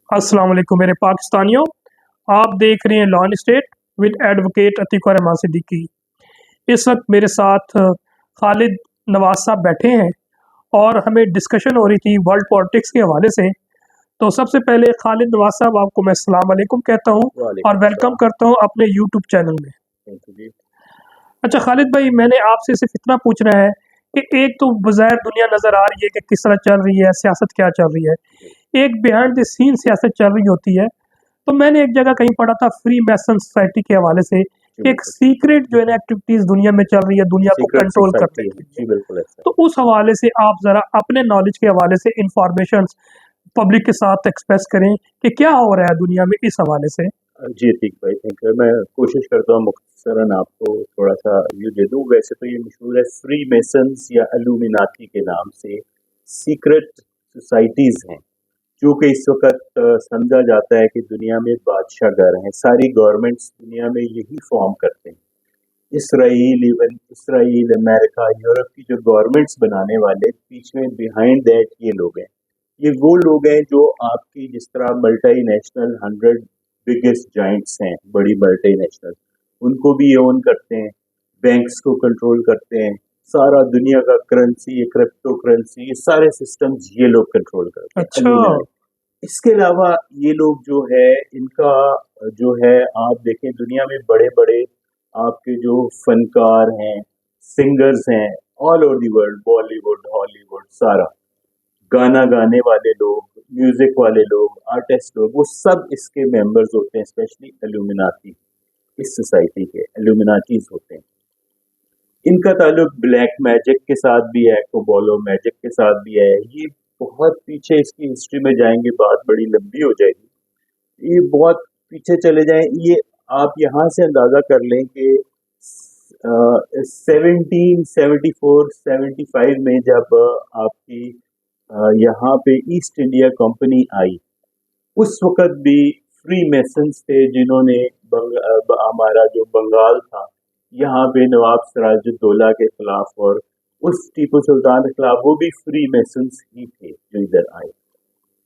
अस्सलाम वालेकुम मेरे पाकिस्तानियों। आप देख रहे हैं law and state with advocate Atiq और रहमान सिद्दीकी। इस वक्त मेरे साथ खालिद नवाज साहब बैठे हैं और हमें डिस्कशन हो रही थी वर्ल्ड पॉलिटिक्स के हवाले से। तो सबसे पहले खालिद नवाज साहब, आपको मैं अस्सलाम वालेकुम कहता हूँ और वेलकम करता हूँ अपने यूट्यूब चैनल में। अच्छा खालिद भाई, मैंने आपसे सिर्फ इतना पूछना है कि एक तो बज़ाहिर दुनिया नज़र आ रही है कि किस तरह चल रही है, सियासत क्या चल रही है, एक बिहाइंड द सीन सियासत चल रही होती है। तो मैंने एक जगह कहीं पढ़ा था फ्री मैसन सोसाइटी के हवाले से, एक सीक्रेट जो है ना एक्टिविटीज दुनिया में चल रही है, दुनिया को कंट्रोल करने के लिए। तो उस हवाले से आप ज़रा अपने नॉलेज के हवाले से इंफॉर्मेशन पब्लिक के साथ एक्सप्रेस करें कि क्या हो रहा है दुनिया में इस हवाले से। जी ठीक भाई, थैंक यू। मैं कोशिश करता हूँ मुख्तसरन आपको थोड़ा सा व्यू दे दूँ। वैसे तो ये मशहूर है फ्री मेसन्स या इल्यूमिनाटी के नाम से सीक्रेट सोसाइटीज़ हैं, जो कि इस वक्त समझा जाता है कि दुनिया में बादशाहगर हैं। सारी गवर्नमेंट्स दुनिया में यही फॉर्म करते हैं। इसराइल, अमेरिका, यूरोप की जो गवर्नमेंट्स बनाने वाले बीच में बिहाइंड दैट ये लोग हैं। ये वो लोग हैं जो आपकी जिस तरह मल्टी नेशनल 100 बिगेस्ट जाइंट्स हैं, बड़ी मल्टी नेशनल, उनको भी ये ओन करते हैं, बैंक्स को कंट्रोल करते हैं, सारा दुनिया का करेंसी, क्रिप्टो करेंसी, ये सारे सिस्टम्स ये लोग कंट्रोल करते हैं। अच्छा, इसके अलावा ये लोग जो है, इनका जो है, आप देखें दुनिया में बड़े बड़े आपके जो फनकार हैं, सिंगर्स हैं, all over the world, Bollywood, Hollywood, सारा गाना गाने वाले लोग, म्यूजिक वाले लोग, आर्टिस्ट लोग, वो सब इसके मेंबर्स होते हैं। स्पेशली इल्यूमिनाटी, इस सोसाइटी के इल्यूमिनाटीज होते हैं। इनका ताल्लुक ब्लैक मैजिक के साथ भी है, कोबोलो मैजिक के साथ भी है। ये बहुत पीछे इसकी हिस्ट्री में जाएंगे, बात बड़ी लंबी हो जाएगी। ये बहुत पीछे चले जाएं, ये आप यहाँ से अंदाजा कर लें कि 1774-75 में जब आपकी यहाँ पे ईस्ट इंडिया कंपनी आई, उस वक्त भी फ्री मेसन्स थे जिन्होंने हमारा जो बंगाल था, यहाँ पे नवाब सिराजुद्दौला के खिलाफ और उस टीपू सुल्तान के खिलाफ, वो भी फ्री मेसन्स ही थे जो इधर आए।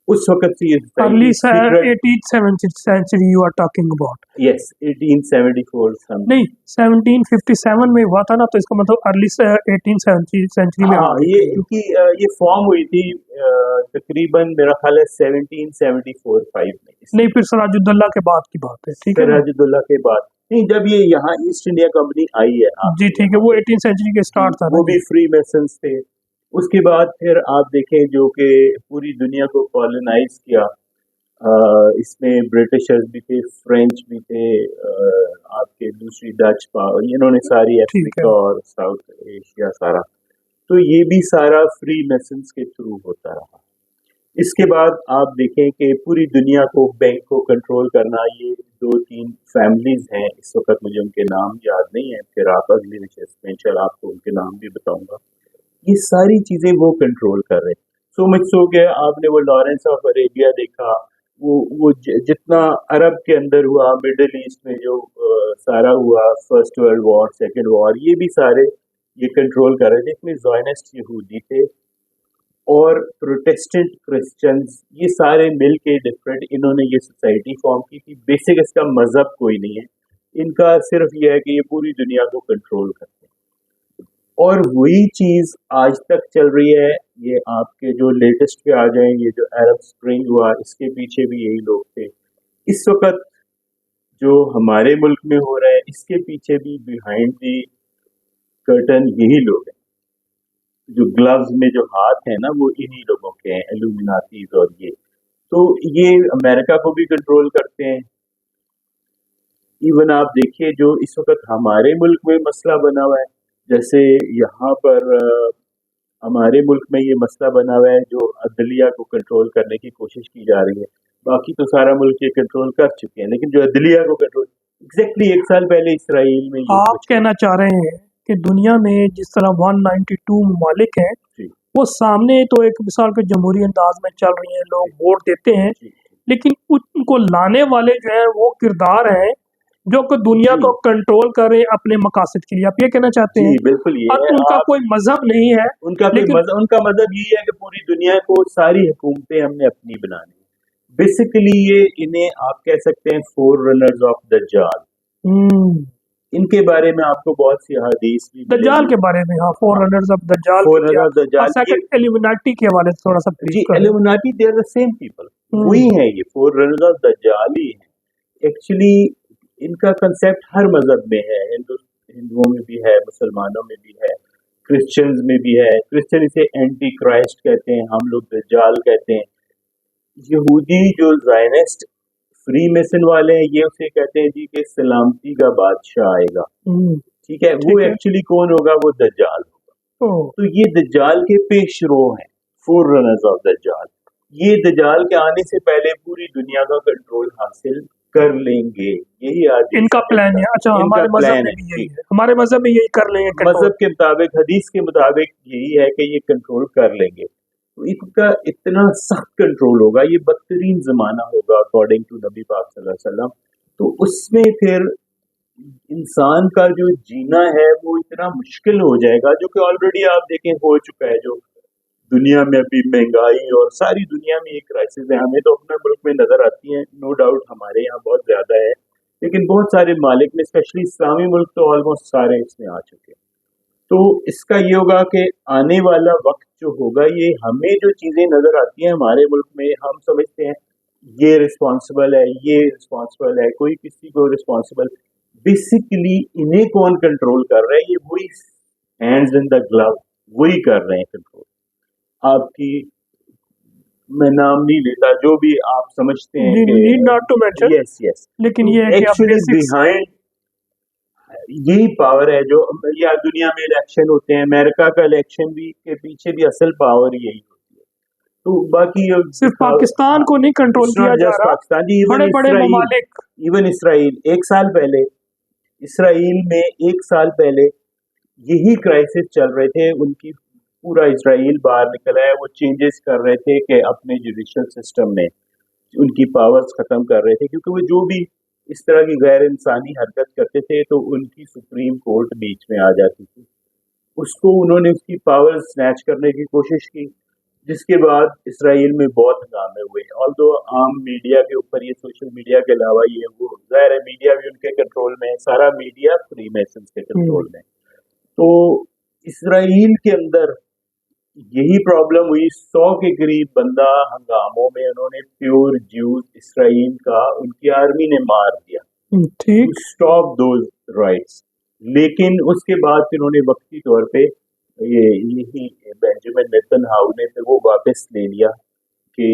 उस वक्त से early 18th century you are talking about? Yes, 1874 नहीं, 1757 में हुआ था ना, तो इसका मतलब अर्ली 18th सेंचुरी में। हाँ, ये इनकी ये फॉर्म हुई थी तकरीबन मेरा ख्याल है 1774-5 में। नहीं, फिर सिराजुद्दौला के बाद की बात है, ठीक है? सिराजुद्दौला के बाद नहीं, जब ये यहाँ ईस्ट इंडिया कंपनी आई है जी ठीक है, वो 18th सेंचुरी के स्टार्ट था, वो भी फ्री मेसन्स थे। उसके बाद फिर आप देखें जो कि पूरी दुनिया को कॉलोनाइज किया, इसमें ब्रिटिशर्स भी थे, फ्रेंच भी थे, आपके दूसरी डच पावर, इन्होंने सारी अफ्रीका और साउथ एशिया सारा, तो ये भी सारा फ्री मेसन्स के थ्रू होता रहा। इसके बाद आप देखें कि पूरी दुनिया को, बैंक को कंट्रोल करना, ये 2-3 फैमिलीज हैं। इस वक्त मुझे उनके नाम याद नहीं है, फिर आप अगली नशिस्त में इंशाल्लाह आपको उनके नाम भी बताऊंगा। ये सारी चीज़ें वो कंट्रोल कर रहे हैं। सो मच सो कि आपने वो लॉरेंस ऑफ अरेबिया देखा, वो जितना अरब के अंदर हुआ, मिडिल ईस्ट में जो सारा हुआ, first world war, second war, ये भी सारे ये कंट्रोल कर रहे थे। इसमें ज़ायनिस्ट यहूदी थे और प्रोटेस्टेंट क्रिश्चियंस, ये सारे मिल के डिफरेंट इन्होंने ये सोसाइटी फॉर्म की थी। बेसिक इसका मज़हब कोई नहीं है, इनका सिर्फ ये है कि ये पूरी दुनिया को कंट्रोल करते हैं, और वही चीज़ आज तक चल रही है। ये आपके जो लेटेस्ट पे आ जाएं, ये जो अरब स्प्रिंग हुआ, इसके पीछे भी यही लोग थे। इस वक्त जो हमारे मुल्क में हो रहा है, इसके पीछे भी बिहाइंड दी कर्टन यही लोग हैं। जो ग्लव्स में जो हाथ है ना, वो इन्हीं लोगों के हैं, इल्यूमिनाटीज। और ये अमेरिका को भी कंट्रोल करते हैं। इवन आप देखिए जो इस वक्त हमारे मुल्क में मसला बना हुआ है, जैसे यहाँ पर हमारे मुल्क में ये मसला बना हुआ है, जो अदलिया को कंट्रोल करने की कोशिश की जा रही है। बाकी तो सारा मुल्क ये कंट्रोल कर चुके हैं, लेकिन जो अदलिया को कंट्रोल, एग्जैक्टली 1 साल पहले इसराइल में आप कहना चाह रहे हैं कि दुनिया में जिस तरह 192 ममालिक हैं, वो सामने तो एक मिसाल पे जमहूरी अंदाज में चल रही हैं, लोग वोट देते हैं, लेकिन उनको लाने वाले जो है वो किरदार हैं जो कि दुनिया को कंट्रोल कर रहे हैं अपने मकासद के लिए। आप ये कहना चाहते हैं? बिल्कुल ये और उनका कोई मजहब नहीं है, उनका मजहब ये है कि पूरी दुनिया को सारी हुकूमतें हमने अपनी बनानी है। बेसिकली ये इन्हें आप कह सकते हैं फोर रनर्स ऑफ दज्जाल। इनके बारे में आपको बहुत सी हदीस भी दज्जाल के बारे में, हाँ, फोर रनर्स ऑफ दज्जाल फोर क्या, रनर ऑफ और दज्जाल सेकंड एल्यूमिनाटी के हवाले से थोड़ा सा जी ब्रीफ करें। Illuminati they are the same people, वही है ये फोर रनर्स ऑफ दज्जाल ही है एक्चुअली। इनका कंसेप्ट हर मजहब में है, हिंदुओं में भी है, मुसलमानों में भी है, क्रिश्चियंस में भी है। क्रिश्चियन इसे एंटी क्राइस्ट कहते हैं, हम लोग दज्जाल कहते हैं। यहूदी जो ज़ायनिस्ट फ्री मेसन वाले हैं ये उसे कहते हैं जी कि सलामती का बादशाह आएगा, ठीक है, वो एक्चुअली कौन होगा, वो दज्जाल होगा। तो ये दज्जाल के पेशरो हैं, फोर रनर्स ऑफ दज्जाल। ये दज्जाल के आने से पहले पूरी दुनिया का कंट्रोल हासिल कर लेंगे, यही आज इनका प्लान है। अच्छा, हमारे मजहब में भी यही है, हमारे मजहब में यही कर लेंगे, मजहब के मुताबिक, हदीस के मुताबिक यही है कि ये कंट्रोल कर लेंगे। तो इनका इतना सख्त कंट्रोल होगा, ये बदतरीन जमाना होगा अकॉर्डिंग टू नबी पाक सल्लल्लाहु अलैहि वसल्लम। तो उसमें फिर इंसान का जो जीना है वो इतना मुश्किल हो जाएगा, जो कि ऑलरेडी आप देखें हो चुका है। जो दुनिया में अभी महंगाई और सारी दुनिया में ये क्राइसिस है, हमें तो अपने मुल्क में नजर आती है, नो डाउट हमारे यहाँ बहुत ज्यादा है, लेकिन बहुत सारे मालिक में, स्पेशली इस्लामी मुल्क तो ऑलमोस्ट सारे इसमें आ चुके हैं। तो इसका ये होगा कि आने वाला वक्त जो होगा, ये हमें जो चीजें नजर आती हैं हमारे मुल्क में, हम समझते हैं ये रिस्पॉन्सिबल है, ये रिस्पॉन्सिबल है, कोई किसी को रिस्पॉन्सिबल, बेसिकली इन्हें कौन कंट्रोल कर रहा है, ये वही हैंड्स इन द ग्लव वही कर रहे हैं कंट्रोल। आपकी मैं नाम नहीं लेता, जो भी आप समझते हैं कि need not to mention, yes yes, लेकिन ये है कि एक्चुअली बिहाइंड यही पावर है। जो या दुनिया में इलेक्शन होते हैं, अमेरिका का इलेक्शन भी के पीछे भी असल पावर यही होती है। तो बाकी सिर्फ पाकिस्तान को नहीं कंट्रोल किया जा रहा, पाकिस्तान जी, बड़े बड़े ममालिक, इवन इसराइल, एक साल पहले इसराइल में, एक साल पहले यही क्राइसिस चल रहे थे, उनकी पूरा इसराइल बाहर निकला है, वो चेंजेस कर रहे थे कि अपने जुडिशल सिस्टम में उनकी पावर्स खत्म कर रहे थे, क्योंकि वो जो भी इस तरह की गैर इंसानी हरकत करते थे तो उनकी सुप्रीम कोर्ट बीच में आ जाती थी, उसको उन्होंने उसकी पावर स्नैच करने की कोशिश की, जिसके बाद इसराइल में बहुत हंगामे हुए। ऑल्दो आम मीडिया के ऊपर, ये सोशल मीडिया के अलावा ये वो ज़ाहिर है मीडिया भी उनके कंट्रोल में है, सारा मीडिया फ्री मेसन्स के कंट्रोल में। तो इसराइल के अंदर यही प्रॉब्लम हुई, 100 के करीब बंदा हंगामों में उन्होंने प्योर ज्यूज इसराइल का उनकी आर्मी ने मार दिया, ठीक, स्टॉप दोज राइट्स। लेकिन उसके बाद उन्होंने वक्ती तौर पे यही बेंजामिन नेतन्याहू ने फिर वो वापस ले लिया कि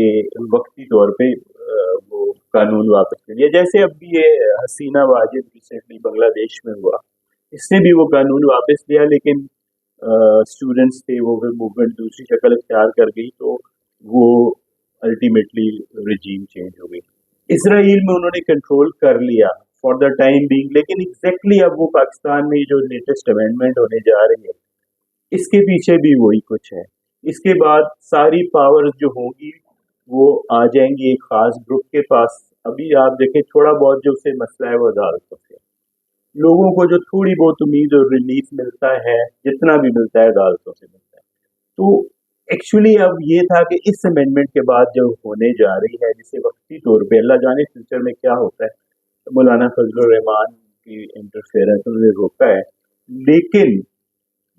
वक्ती तौर पे वो कानून वापस ले लिया। जैसे अभी ये हसीना वाजिद रिसेंटली बांग्लादेश में हुआ, इसने भी वो कानून वापस लिया, लेकिन स्टूडेंट्स थे, वो फिर मूवमेंट दूसरी शक्ल इख्तियार कर गई, तो वो अल्टीमेटली रिजीम चेंज हो गई। इसराइल में उन्होंने कंट्रोल कर लिया फॉर द टाइम बीइंग, लेकिन एग्जैक्टली अब वो पाकिस्तान में जो लेटेस्ट अमेंडमेंट होने जा रही है, इसके पीछे भी वही कुछ है। इसके बाद सारी पावर्स जो होंगी वो आ जाएंगी एक खास ग्रुप के पास। अभी आप देखें थोड़ा बहुत जो उसे मसला है वो अदालतों से, लोगों को जो थोड़ी बहुत उम्मीद और रिलीफ मिलता है, जितना भी मिलता है अदालतों से मिलता है। तो एक्चुअली अब ये था कि इस अमेंडमेंट के बाद जो होने जा रही है, जिसे वक्ती तौर पे अल्लाह जाने फ्यूचर में क्या होता है, तो मौलाना फजलुर रहमान की इंटरफेरेंस उन्होंने रोका है, लेकिन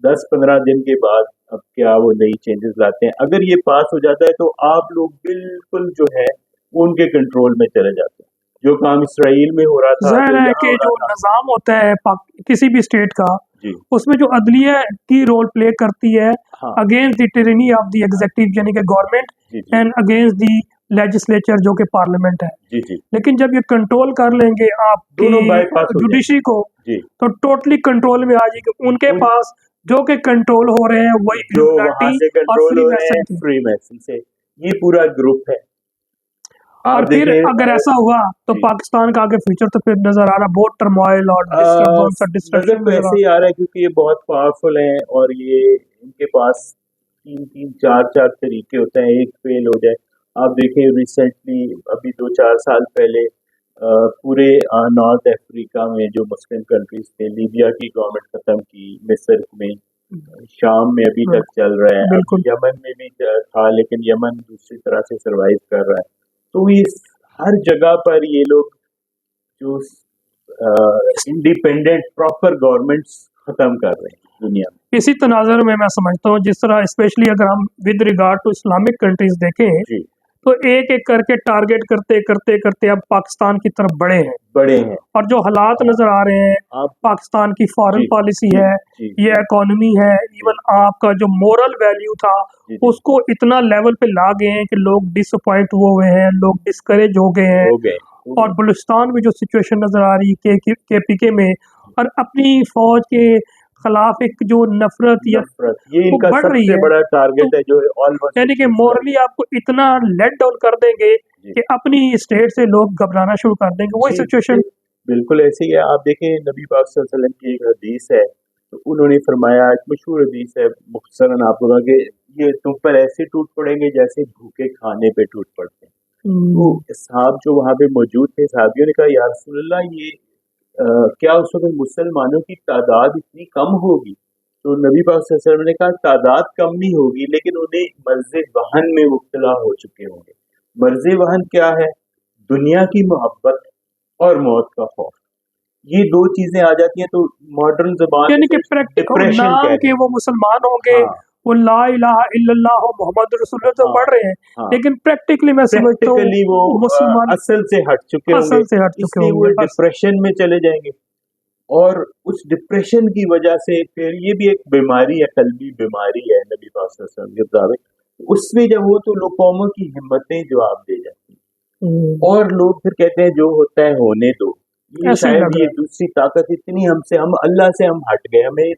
10-15 दिन के बाद अब क्या वो नई चेंजेस लाते हैं। अगर ये पास हो जाता है तो आप लोग बिल्कुल जो है वो उनके कंट्रोल में चले जाते हैं। जो काम इसराइल में हो रहा था, ज़ाहिर है कि जो निज़ाम होता है किसी भी स्टेट का, उसमें जो अदलिया की रोल प्ले करती है against the tyranny of the executive यानी कि government and against the legislature जो कि पार्लियामेंट है। लेकिन जब ये कंट्रोल कर लेंगे आपकी जुडिशरी को, तो टोटली कंट्रोल में आ जाएगी उनके पास, जो कि कंट्रोल हो रहे हैं वही जो वहां से कंट्रोल हो रहे हैं फ्री मैसन से, ये पूरा ग्रुप है। और फिर अगर ऐसा हुआ तो पाकिस्तान का आगे फ्यूचर तो फिर नजर आ रहा बहुत टर्मोइल और डिस्ट्रक्शन तो ऐसे ही आ रहा है, क्योंकि ये बहुत पावरफुल हैं और ये इनके पास 3-3, 4-4 तरीके होते हैं, एक फेल हो जाए। आप देखें रिसेंटली अभी 2-4 साल पहले पूरे नॉर्थ अफ्रीका में जो मुस्लिम कंट्रीज थे, लीबिया की गवर्नमेंट खत्म की, मिस्र में, शाम में अभी तक चल रहा है, यमन में भी था लेकिन यमन दूसरी तरह से सर्वाइव कर रहा है। तो ये हर जगह पर ये लोग जो इंडिपेंडेंट प्रॉपर गवर्नमेंट्स खत्म कर रहे हैं दुनिया में। इसी तनाज़र में मैं समझता हूँ, जिस तरह स्पेशली अगर हम with regard to Islamic countries देखें, जी तो एक एक करके टारगेट करते करते करते अब पाकिस्तान की तरफ बड़े हैं। और जो हालात नज़र आ रहे हैं, आप पाकिस्तान की फॉरेन जी पॉलिसी जी है, जी ये इकोनॉमी है, इवन आपका जो मोरल वैल्यू था जी जी उसको इतना लेवल पे ला गए हैं कि लोग डिसअपॉइंट हुए हैं, लोग डिस्करेज हो गए हैं। हो गए और बलूचिस्तान में जो सिचुएशन नज़र आ रही है के में, और अपनी फ़ौज के खिलाफ एक जो नफरत या नफरत, ये वो इनका बढ़ रही सबसे है, बड़ा तो टारगेट है जो ऑलमोस्ट यानी कि अचीव कर मोरली लिया। आपको इतना लेट डाउन कर देंगे जी कि अपनी स्टेट से लोग घबराना शुरू कर देंगे। वही जी सिचुएशन बिल्कुल ऐसे ही है। आप देखें नबी पाक सल्लल्लाहु अलैहि वसल्लम की एक हदीस है, तो उन्होंने फरमाया, एक मशहूर हदीस है, मुख्तसरन आपको कहा कि ये तुम पर ऐसे टूट पड़ेंगे जैसे भूखे खाने पे टूट पड़ते हैं। तो साहब जो वहाँ पे मौजूद थे, साहबियों ने कहा, या रसूलल्लाह, ये क्या उस वक्त मुसलमानों की तादाद इतनी कम होगी? तो नबी पाक सल्लल्लाहु अलैहि वसल्लम ने कहा, तादाद कम नहीं होगी, लेकिन उन्हें मर्ज़ वहन में मुब्तला हो चुके होंगे। मर्ज़ वहन क्या है? दुनिया की मोहब्बत और मौत का खौफ। ये दो चीजें आ जाती हैं तो मॉडर्न जबान में यानी कि तो प्रैक्टिकल डिप्रेशन नाम कह के दें। वो मुसलमान होंगे, हाँ वो ला इलाहा इल्लल्लाह मोहम्मद रसूलुल्लाह तो हाँ पढ़ रहे हैं, हाँ, लेकिन प्रैक्टिकली मैं समझता हूँ प्रैक्टिकली वो वो मुसलमान असल से हट चुके होंगे, असल से हट चुके इसलिए वो होंगे बस। डिप्रेशन में चले जाएंगे। और उस डिप्रेशन की वजह से फिर ये भी एक बीमारी है, कल्बी बीमारी है नबी पाक सल्लल्लाहु अलैहि वसल्लम के मुताबिक। उसमें जब हो तो लोग कौमों की हिम्मतें जवाब दे जाती हैं, और लोग फिर कहते हैं जो होता है होने दो। ये ऐसे ही शायद लग ये रहा है। दूसरी ताकत इतनी हमसे, हम अल्लाह से हम हट गए, हमें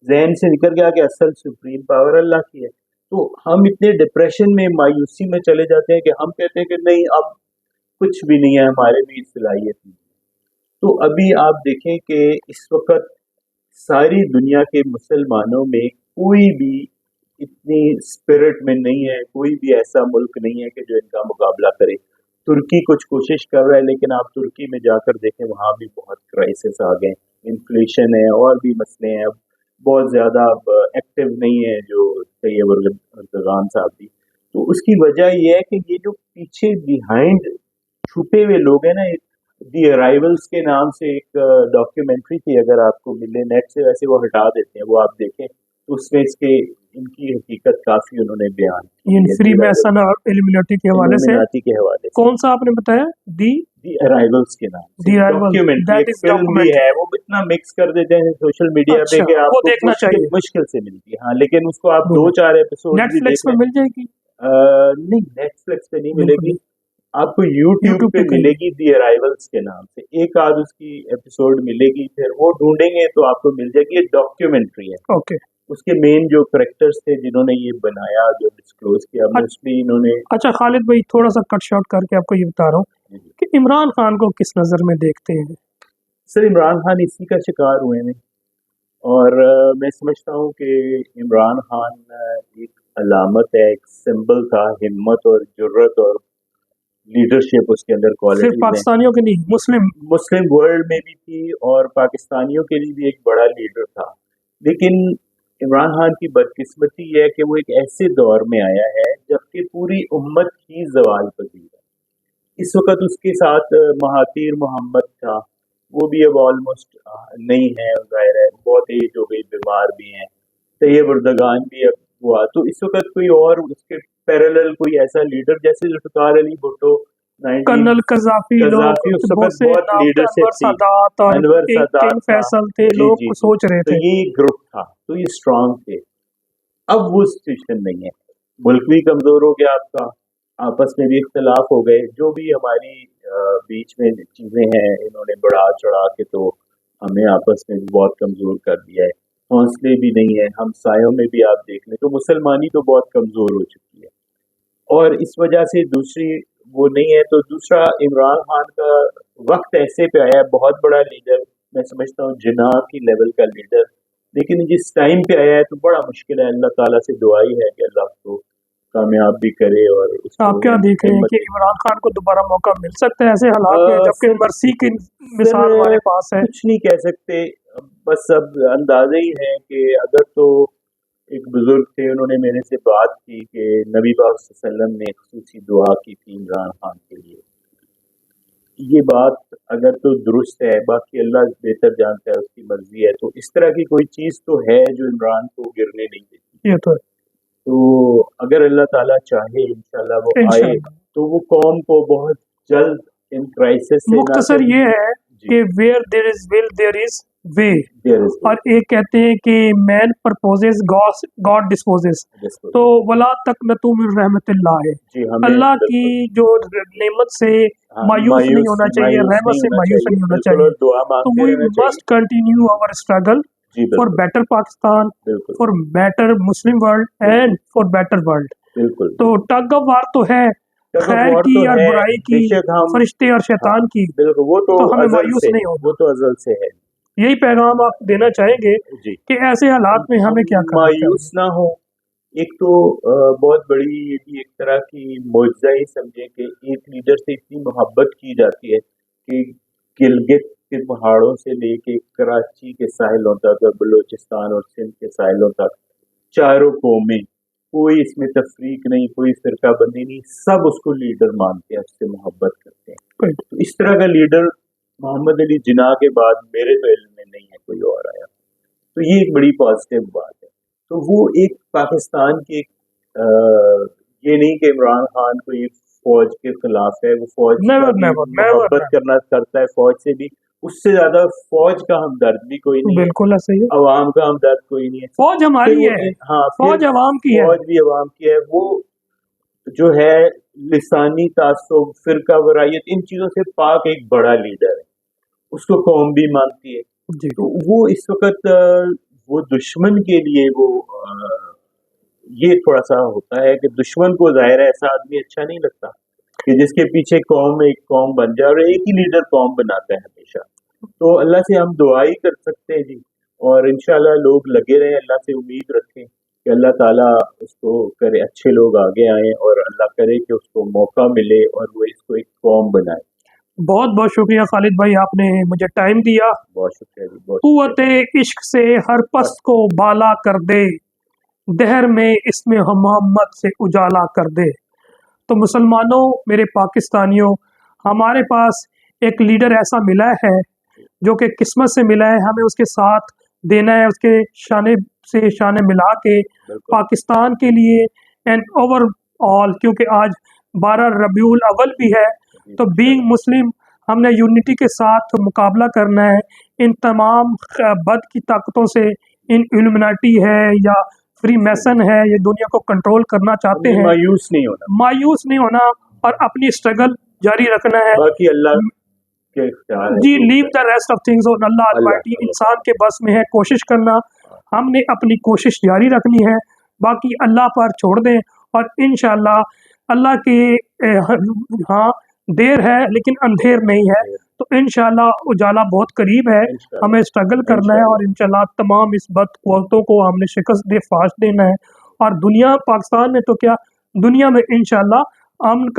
जहन से निकल गया कि असल सुप्रीम पावर अल्लाह की है। तो हम इतने डिप्रेशन में, मायूसी में चले जाते हैं कि हम कहते हैं कि नहीं, अब कुछ भी नहीं है, हमारे में सलाहियत नहीं है। तो अभी आप देखें कि इस वक्त सारी दुनिया के मुसलमानों में कोई भी इतनी स्पिरिट में नहीं है, कोई भी ऐसा मुल्क नहीं है कि जो इनका मुकाबला करे। तुर्की कुछ कोशिश कर रहा है, लेकिन आप तुर्की में जाकर देखें, वहाँ भी बहुत क्राइसिस आ गए, इन्फ्लेशन है और भी मसले हैं। अब बहुत ज़्यादा अब एक्टिव नहीं है जो तैयब अर्दगान साहब भी। तो उसकी वजह यह है कि ये जो पीछे बिहाइंड छुपे हुए लोग हैं ना, दी अराइवल्स के नाम से एक डॉक्यूमेंट्री थी, अगर आपको मिले नेट से, वैसे वो हटा देते हैं, वो आप देखें, उसमें इसके इनकी हकीकत काफी उन्होंने बयान की इन है, फ्री मैसन और इल्यूमिनाटी के हवाले से। इल्यूमिनाटी के हवाले से। कौन सा आपने बताया? दी दी अराइवल्स के नाम से दी अराइवल, डॉक्यूमेंट्री, दैट एक इज फिल्म भी डॉक्यूमेंट्री। है। वो इतना मिक्स कर देते हैं सोशल मीडिया पे अच्छा, कि वो आपको देखना मुश्किल चाहिए। मुश्किल से मिलती है। हाँ, लेकिन उसको आप 2-4 एपिसोड भी नेटफ्लिक्स देख पे लें। मिल जाएगी? नहीं, नेटफ्लिक्स पे नहीं बिल्कुल मिलेगी, नहीं, आपको यूट्यूब यूट्यूब पे पे कहीं भी। मिलेगी, दी अराइवल्स के नाम से। एक आध उसकी एपिसोड मिलेगी, फिर वो ढूंढेंगे तो आपको मिल जाएगी। ये डॉक्यूमेंट्री है। ओके। उसके मेन जो करेक्टर्स थे जिन्होंने ये बनाया, जो डिस्क्लोज किया, मोस्टली इन्होंने। अच्छा खालिद भाई, थोड़ा सा कट शॉर्ट करके आपको ये बता रहा हूँ कि इमरान खान को किस नज़र में देखते हैं? सर, इमरान खान इसी का शिकार हुए हैं, और मैं समझता हूँ कि इमरान खान एक अलामत है, एक सिंबल था हिम्मत और जुर्रत और लीडरशिप, उसके अंदर सिर्फ क्वालिटीज हैं। पाकिस्तानियों के नहीं, मुस्लिम मुस्लिम वर्ल्ड में भी थी और पाकिस्तानियों के लिए भी एक बड़ा लीडर था। लेकिन इमरान खान की बदकिस्मती यह है कि वो एक ऐसे दौर में आया है जबकि पूरी उम्मत ही जवाल पजीर है। इस वक्त उसके साथ महातीर मोहम्मद था, वो भी अब ऑलमोस्ट नहीं है, जाहिर है बहुत एज हो गई, बीमार भी हैं। तैयब अर्दगान भी अब हुआ, तो इस वक्त कोई और उसके पैरेलल कोई ऐसा लीडर, जैसे जुल्फ़िकार अली भुट्टो, 19 कर्नल कज़ाफ़ी, लोग कज़ाफ़ी, उस बहुत वक्त से बहुत नाम थे, लीडरशिप अनवर थी, सादात और अनवर सादात किंग था। फैसल थे, जी लोग जी जी, सोच रहे तो थे। ये ग्रुप था, तो ये स्ट्रांग थे। अब वो सिचुएशन नहीं है, मुल्क भी कमजोर हो गया आपका, आपस में भी इख्तलाफ हो गए, जो भी हमारी बीच में चीजें हैं इन्होंने बढ़ा चढ़ा के तो हमें आपस में भी बहुत कमजोर कर दिया है। हौसले भी नहीं है, हमसायों में भी आप देख लें तो मुसलमानी तो बहुत कमजोर हो चुकी है, और इस वजह से दूसरी वो नहीं है। तो दूसरा, इमरान खान का वक्त ऐसे पे आया है, बहुत बड़ा लीडर, मैं समझता हूँ जिन्ना की लेवल का लीडर, लेकिन जिस टाइम पे आया है तो बड़ा मुश्किल है। अल्लाह ताला से दुआ ही है कि अल्लाह उसको कामयाब भी करे और उसको आप क्या देख रहे हैं हिम्मत कि इमरान खान को दोबारा मौका मिल सकता है ऐसे हालात में, जबकि सर मर्सी की सर मिसाल हमारे पास है? कुछ नहीं कह सकते, बस अब अंदाजे ही है कि अगर तो ایک بزرگ تھے, انہوں نے میرے سے بات کی کہ نبی پاک صلی اللہ علیہ وسلم نے خصوصی دعا کی تھی عمران خان کے لیے. یہ بات اگر تو درست ہے, باقی اللہ بہتر جانتا ہے, اس کی مرضی ہے, تو اس طرح کی کوئی چیز تو ہے جو عمران کو گرنے نہیں دیتی. یہ تو ہے تو اگر اللہ تعالیٰ چاہے انشاءاللہ وہ آئے انشاءاللہ. تو وہ قوم کو بہت جلد ان کرائسس سے نہ مختصر صرف یہ ہے کہ where there is will there is way, there is اور ایک کہتے ہیں کہ man proposes God disposes. will. تو ولا تقنطوا من رحمت اللہ ہے, جی, ہمیں اللہ بالکل کی جو نعمت سے ہاں, مایوس نہیں ہونا چاہیے, رحمت سے مایوس نہیں ہونا بالکل, چاہیے. اور دعا تو مانگتے we رہنا must چاہیے. continue our struggle G for بالکل better Pakistan, بالکل for better Muslim world and for better world. بالکل. تو ٹگ آف وار تو ہے تگ آف خیر وار کی تو اور ہے, برائی بے کی, شک ہم فرشتے اور ہاں شیطان کی, بالکل, وہ تو تو ہمیں ازل مایوس سے نہیں ہے, ہونا. وہ تو ازل سے ہے. یہی پیغام آپ دینا چاہیں گے جی, کہ ایسے حالات میں ہمیں کیا کرنا مایوس چاہیے؟ نہ ہو. ایک تو بہت بڑی یہ بھی ایک طرح کی معجزہ ہی سمجھے کہ ایک لیڈر سے اتنی محبت کی جاتی ہے کہ گلگت کے پہاڑوں سے لے کے کراچی کے ساحلوں تک, بلوچستان اور سندھ کے ساحلوں تک, چاروں قومیں, کوئی اس میں تفریق نہیں, کوئی فرقہ بندی نہیں, سب اس کو لیڈر مانتے ہیں, اس سے محبت کرتے ہیں. تو اس طرح کا لیڈر محمد علی جناح کے بعد میرے تو علم میں نہیں ہے کوئی اور آیا. تو یہ ایک بڑی پازیٹیو بات ہے. تو وہ ایک پاکستان کی یہ نہیں کہ عمران خان کو یہ فوج کے خلاف ہے, وہ فوج کا بھی محبت کرنا کرتا ہے, فوج سے بھی, اس سے زیادہ فوج کا ہمدرد بھی کوئی نہیں ہے, بالکل صحیح ہے, عوام کا ہمدرد کوئی نہیں ہے. فوج ہماری ہے, ہاں, فوج عوام کی ہے, فوج بھی عوام کی ہے. وہ جو ہے لسانی تعصب, فرقہ وارائیت, ان چیزوں سے پاک ایک بڑا لیڈر ہے, اس کو قوم بھی مانتی ہے. تو وہ اس وقت وہ دشمن کے لیے وہ یہ تھوڑا سا ہوتا ہے کہ دشمن کو ظاہر ہے ایسا آدمی اچھا نہیں لگتا کہ جس کے پیچھے قوم ایک قوم بن جائے, اور ایک ہی لیڈر قوم بناتا ہے ہمیشہ. تو اللہ سے ہم دعا ہی کر سکتے ہیں جی, اور انشاءاللہ لوگ لگے رہیں, اللہ سے امید رکھیں کہ اللہ تعالیٰ اس کو کرے اچھے لوگ آگے آئیں, اور اللہ کرے کہ اس کو موقع ملے اور وہ اس کو ایک قوم بنائے. بہت بہت شکریہ خالد بھائی, آپ نے مجھے ٹائم دیا. بہت شکریہ جی, بہت قوت عشق سے ہر پست کو بالا کر دے, دہر میں اس میں محمد سے اجالا کر دے. تو مسلمانوں, میرے پاکستانیوں, ہمارے پاس ایک لیڈر ایسا ملا ہے جو کہ قسمت سے ملا ہے, ہمیں اس کے ساتھ دینا ہے, اس کے شانے سے شانے ملا کے پاکستان کے لیے اینڈ اوور آل, کیونکہ آج 12 ربیع الاول بھی ہے, تو بینگ مسلم ہم نے یونٹی کے ساتھ مقابلہ کرنا ہے ان تمام بد کی طاقتوں سے. ان الومناٹی ہے یا فری میسن ہے, یہ دنیا کو کنٹرول کرنا چاہتے ہیں. مایوس نہیں ہونا, مایوس نہیں ہونا, اور اپنی اسٹرگل جاری رکھنا ہے. باقی اللہ کے اختیار ہے جی, leave the rest of things on Allah almighty. انسان کے بس میں ہے کوشش کرنا, ہم نے اپنی کوشش جاری رکھنی ہے, باقی اللہ پر چھوڑ دیں. اور انشاءاللہ اللہ کے ہاں دیر ہے لیکن اندھیر نہیں ہے, تو انشاءاللہ اجالا بہت قریب ہے. ہمیں اسٹرگل کرنا ہے, اور انشاءاللہ تمام اس بد قوتوں کو ہم نے شکست فاش دینا ہے. اور دنیا, پاکستان میں تو کیا, دنیا میں انشاءاللہ امن کا